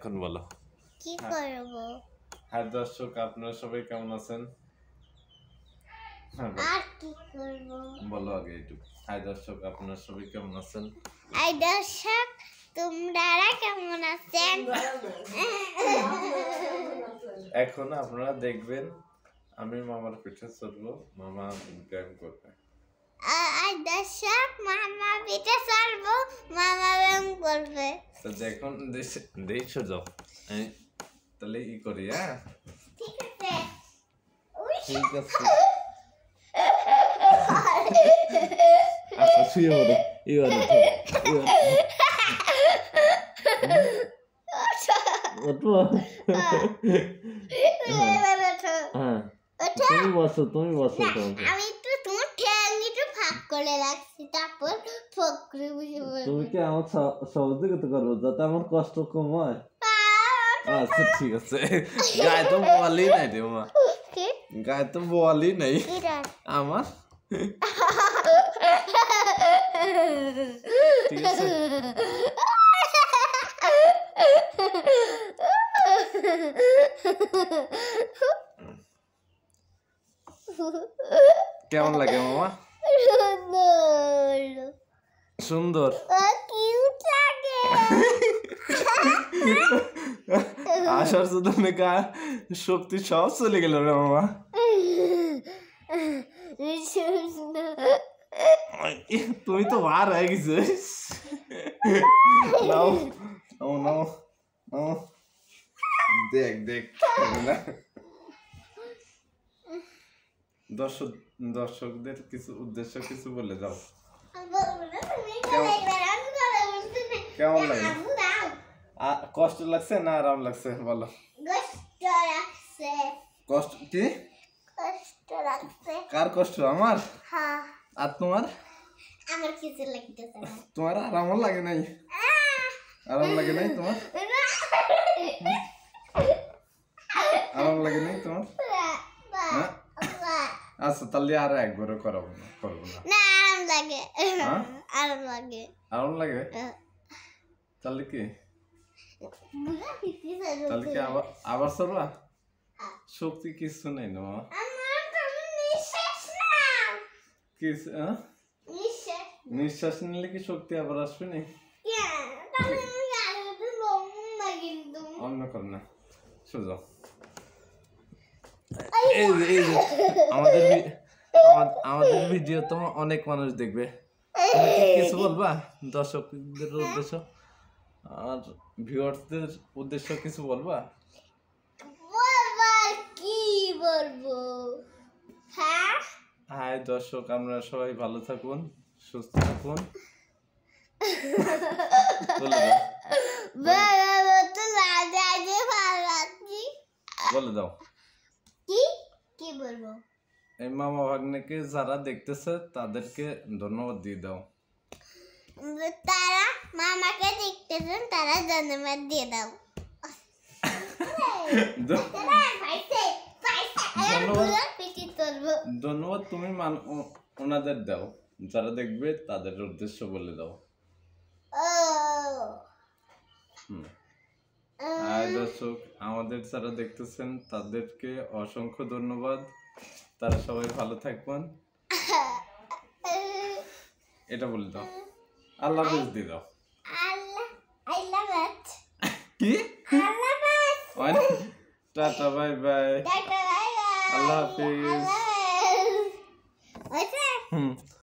এখন বলো কি করব হ্যাঁ দর্শক আপনারা সবাই কেমন আছেন আর কি করব বলো আগে একটু হাই দর্শক আপনারা সবাই কেমন আছেন এই দর্শক তোমরা কেমন আছেন এখন আপনারা দেখবেন আমি মামার পিঠে চলবো মামা ব্যায়াম করবে এই দর্শক মামা পিঠে চলবো মামা ব্যায়াম করবে তো দেখুন দেখছো যাও তাহলে ই করি হ্যাঁ ঠিক আছে ঠিক আছে আচ্ছা শুয়ে পড়ো এবারে ওঠো হ্যাঁ তুমি বসো আমি একটু তোমার ঠ্যাং একটু ফাঁক করে রাখছি তারপর ফকরে বসে তুমি কি আমার সহযোগিতা করবো যাতে আমার কষ্ট কম হয় আচ্ছা ঠিক আছে গায়ে তো বলই নাই রে মা গায়ে তো বলই নাই আমার ঠিক আছে কেমন লাগে মামা সুন্দর কিউট লাগে আসার শুধু মেকা শক্তি সব চলে গেল রে মামা তুমি তো বার হয়ে গেছিস নাও নাও নাও নাও দেখ দর্শকদের কিছু উদ্দেশ্য কিছু বলে যাও কেমন লাগে কষ্ট লাগছে না আরাম লাগছে বলো কষ্ট কি কার কষ্ট আমার আর তোমার আমার কিছু লাগতেছে না তোমার আরাম লাগে নাই আরাম লাগে নাই তোমার আরাম লাগে নাই তোমার হ্যাঁ আচ্ছা তাহলে আর একবার করবো না আরাম লাগে আরাম লাগে আরাম লাগে তাহলে কি আবার চলবা শক্তি কিছু নেই না নিঃশ্বাস নিলে কি শক্তি আবার আসবে না অন্য কর না সোজা আমাদের ভিডিও তো অনেক মানুষ দেখবে কিছু বলবা দর্শকদের উদ্দেশ্য আর ভিউয়ার্সদের উদ্দেশ্য কিছু বলবা কি বলবো হাই দর্শক আমরা সবাই ভালো থাকুন সুস্থ থাকুন বলে দাও কি বলবো এই মামা ভাগ্নেকে যারা দেখতেছে তাদেরকে ধন্যবাদ দিয়ে দাও তারা মামাকে দেখতেছেন তারা ধন্যবাদ দিয়ে দাও ধন্যবাদ তুমি ওনাদের দাও যারা দেখবে তাদের উদ্দেশ্য বলে দাও আর দর্শক আমাদের যারা দেখতেছেন তাদেরকে অসংখ্য ধন্যবাদ তারা সবাই ভালো থাকবেন এটা বলে দাও আল্লাহ হাফেজ দিয়ে দাও কি টাটা বাই বাই আল্লাহ হাফেজ